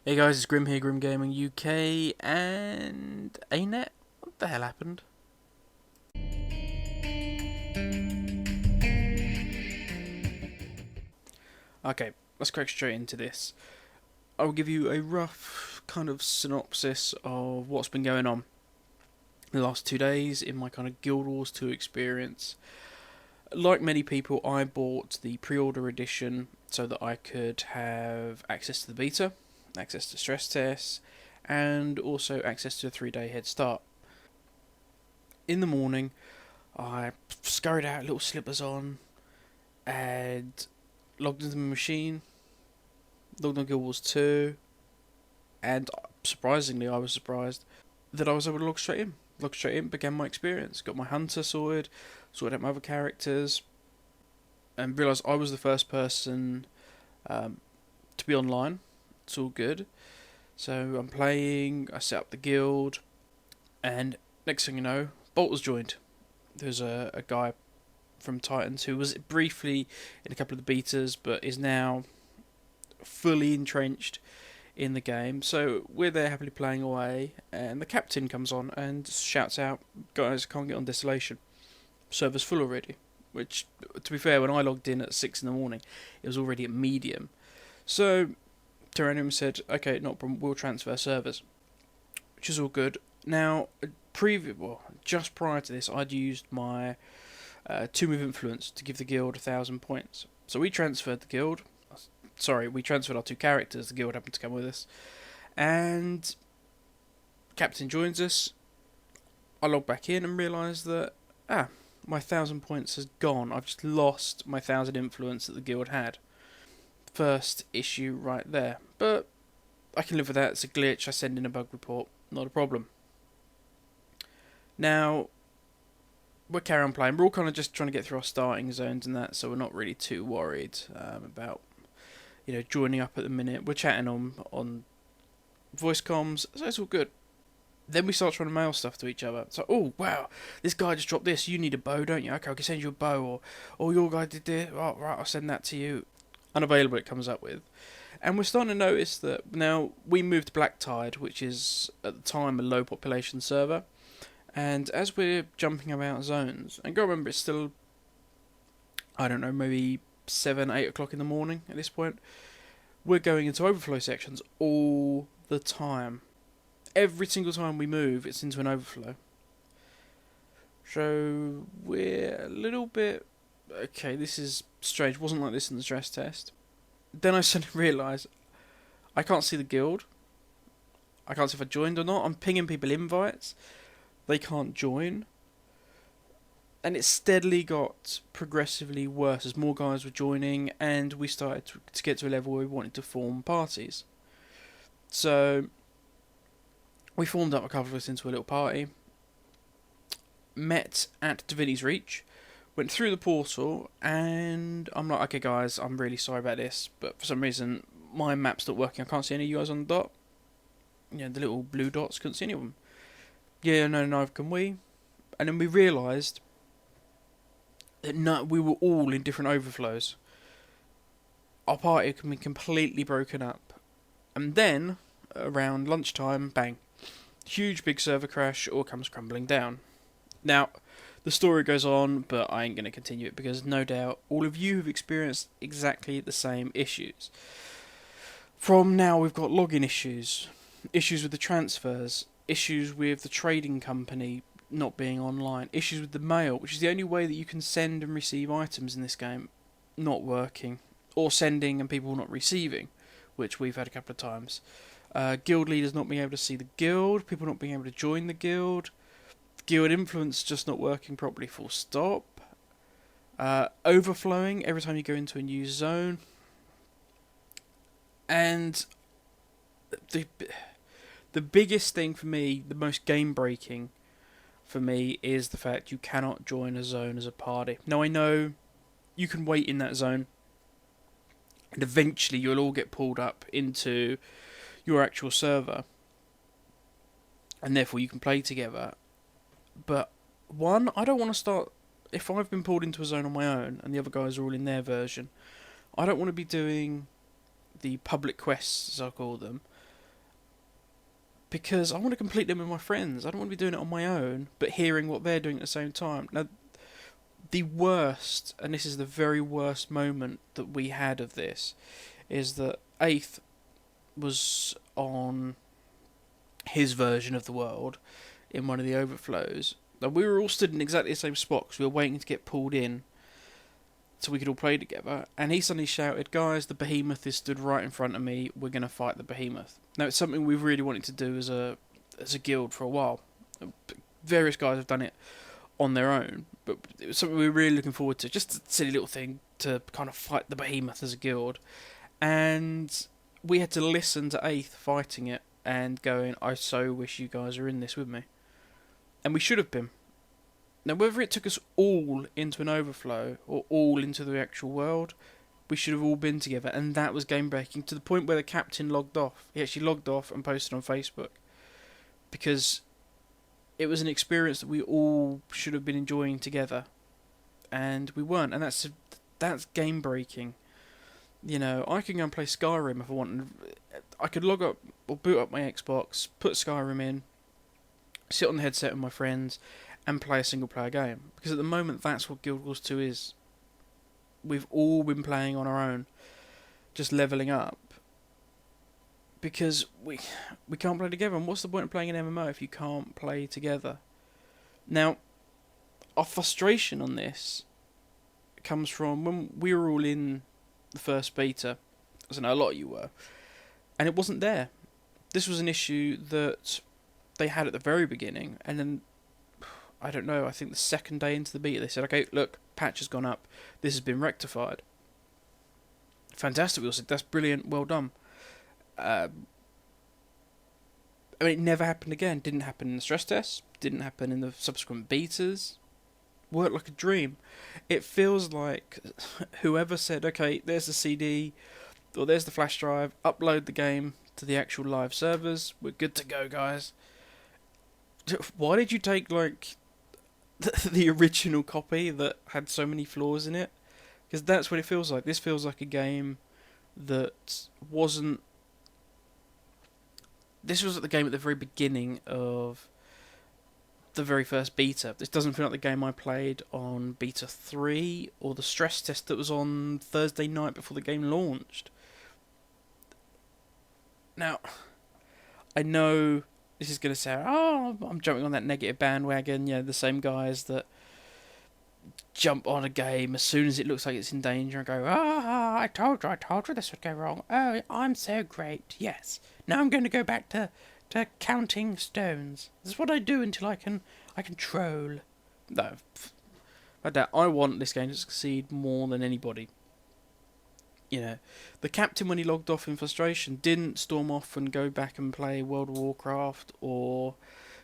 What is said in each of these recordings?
Hey guys, it's Grim here, Grim Gaming UK, and ANET? What the hell happened? Okay, let's crack straight into this. I'll give you a rough kind of synopsis of what's been going on the last 2 days in my kind of Guild Wars 2 experience. Like many people, I bought the pre-order edition so that I could have access to the beta, access to stress tests, and also access to a 3-day head start. In the morning, I scurried out, little slippers on, and logged into the machine, logged on Guild Wars 2, and surprisingly, I was surprised that I was able to log straight in. Logged straight in, began my experience, got my hunter sorted out my other characters, and realised I was the first person to be online. It's all good. So I'm playing, I set up the guild, and next thing you know, Bolt was joined. There's a guy from Titans who was briefly in a couple of the betas but is now fully entrenched in the game. So we're there happily playing away, and the captain comes on and shouts out, "Guys, can't get on Desolation. Server's full already." Which, to be fair, when I logged in at 6 in the morning, it was already at medium. So Tyrannium said, "Okay, not a problem, we'll transfer servers," which is all good. Now, just prior to this, I'd used my Tomb of Influence to give the guild 1,000 points. So we transferred we transferred our two characters, the guild happened to come with us, and Captain joins us. I log back in and realise that, my 1,000 points has gone. I've just lost my 1,000 influence that the guild had. First issue right there. But I can live with that, it's a glitch, I send in a bug report, not a problem. Now, we'll carry on playing. We're all kind of just trying to get through our starting zones and that, so we're not really too worried about joining up at the minute. We're chatting on voice comms, so it's all good. Then we start trying to mail stuff to each other. So, oh wow, this guy just dropped this. You need a bow, don't you? Okay, I can send you a bow. Or your guy did this. Oh, right, I'll send that to you. Unavailable, it comes up with. And we're starting to notice that now we moved to Black Tide, which is at the time a low population server. And as we're jumping about zones, and go remember, it's still, I don't know, maybe 7, 8 o'clock in the morning at this point, we're going into overflow sections all the time. Every single time we move, it's into an overflow. So we're a little bit, okay, this is strange, wasn't like this in the stress test. Then I suddenly realise I can't see the guild. I can't see if I joined or not. I'm pinging people invites. They can't join. And it steadily got progressively worse as more guys were joining, and we started to get to a level where we wanted to form parties. So we formed up a couple of us into a little party, met at Divinity's Reach, went through the portal, and I'm like, okay guys, I'm really sorry about this, but for some reason my map's not working. I can't see any of you guys on the dot. The little blue dots, couldn't see any of them. Yeah, no, can we? And then we realised that we were all in different overflows. Our party can be completely broken up. And then, around lunchtime, bang. Huge big server crash, all comes crumbling down. Now, the story goes on, but I ain't going to continue it because no doubt all of you have experienced exactly the same issues. From now, we've got login issues with the transfers, issues with the trading company not being online, issues with the mail, which is the only way that you can send and receive items in this game, not working, or sending and people not receiving, which we've had a couple of times. Guild leaders not being able to see the guild, people not being able to join the guild influence just not working properly, full stop. Overflowing every time you go into a new zone. And the biggest thing for me, the most game breaking for me, is the fact you cannot join a zone as a party. Now I know you can wait in that zone and eventually you'll all get pulled up into your actual server and therefore you can play together. But one, I don't want to start, if I've been pulled into a zone on my own and the other guys are all in their version, I don't want to be doing the public quests, as I call them, because I want to complete them with my friends. I don't want to be doing it on my own, but hearing what they're doing at the same time. Now, the worst, and this is the very worst moment that we had of this, is that Eighth was on his version of the world in one of the overflows. Now, we were all stood in exactly the same spot because we were waiting to get pulled in so we could all play together, and he suddenly shouted, "Guys, the behemoth is stood right in front of me, we're going to fight the behemoth." Now, it's something we've really wanted to do as a guild for a while. Various guys have done it on their own, but it was something we were really looking forward to, just a silly little thing to kind of fight the behemoth as a guild. And we had to listen to Eighth fighting it and going, "I so wish you guys were in this with me." And we should have been. Now, whether it took us all into an overflow or all into the actual world, we should have all been together, and that was game breaking to the point where the captain logged off. He actually logged off and posted on Facebook because it was an experience that we all should have been enjoying together, and we weren't, and that's game breaking. You know, I can go and play Skyrim if I want. I could log up or boot up my Xbox, put Skyrim in, sit on the headset with my friends, and play a single player game. Because at the moment, that's what Guild Wars 2 is. We've all been playing on our own, just leveling up. Because we can't play together, and what's the point of playing an MMO if you can't play together? Now, our frustration on this comes from when we were all in the first beta, as I know a lot of you were, and it wasn't there. This was an issue that they had at the very beginning, and then, I don't know, I think the second day into the beta they said, "Okay, look, patch has gone up, this has been rectified." Fantastic, we all said, "That's brilliant, well done." I mean, it never happened again. Didn't happen in the stress tests, didn't happen in the subsequent betas. Worked like a dream. It feels like whoever said, "Okay, there's the CD, or there's the flash drive, upload the game to the actual live servers, we're good to go, guys." Why did you take, like, the original copy that had so many flaws in it? Because that's what it feels like. This feels like a game that wasn't... This was at the game at the very beginning of the very first beta. This doesn't feel like the game I played on beta 3 or the stress test that was on Thursday night before the game launched. Now, I know this is going to sound, "Oh, I'm jumping on that negative bandwagon." You know, the same guys that jump on a game as soon as it looks like it's in danger and go, I told you this would go wrong. Oh, I'm so great, yes. Now I'm going to go back to counting stones. This is what I do until I can troll." No, I want this game to succeed more than anybody. You know, the captain, when he logged off in frustration, didn't storm off and go back and play World of Warcraft or,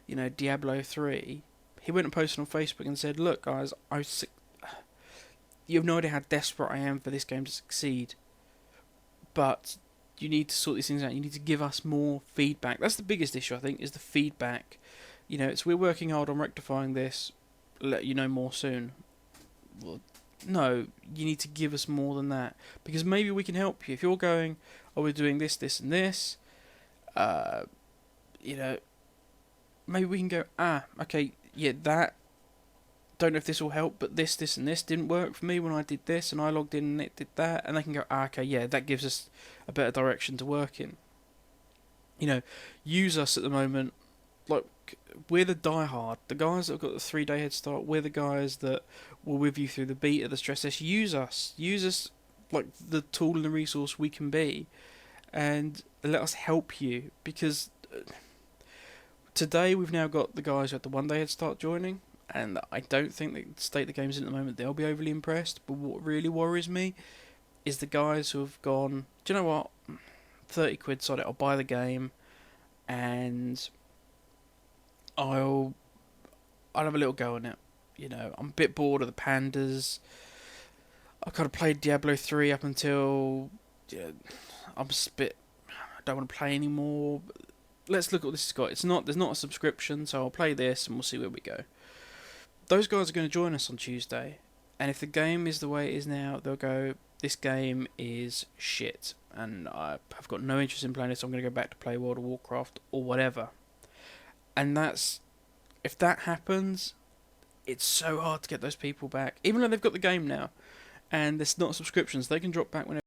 you know, Diablo 3. He went and posted on Facebook and said, "Look, guys, you have no idea how desperate I am for this game to succeed. But you need to sort these things out. You need to give us more feedback." That's the biggest issue, I think, is the feedback. You know, we're working hard on rectifying this. Let you know more soon. Well, no, you need to give us more than that, because maybe we can help you. If you're going, "Oh, we're doing this, this, and this," you know, maybe we can go, "Okay, yeah, that, don't know if this will help, but this, and this didn't work for me when I did this, and I logged in and it did that," and they can go, "Okay, yeah, that gives us a better direction to work in." You know, use us at the moment. Like, we're the diehard, the guys that have got the 3-day head start. We're the guys that were with you through the beta, the stress test. Use us like the tool and the resource we can be, and let us help you. Because today we've now got the guys who had the 1-day head start joining, and I don't think the state the game's in at the moment they'll be overly impressed. But what really worries me is the guys who have gone, "Do you know what? 30 quid, sod it, I'll buy the game, and I'll have a little go on it. You know, I'm a bit bored of the pandas. I kind of played Diablo 3 up until I'm just a bit, I don't want to play anymore. Let's look at what this has got. There's not a subscription, so I'll play this and we'll see where we go." Those guys are going to join us on Tuesday, and if the game is the way it is now, they'll go, this game is shit, and I have got no interest in playing this. I'm going to go back to play World of Warcraft or whatever. And if that happens, it's so hard to get those people back. Even though they've got the game now, and there's not subscriptions, they can drop back whenever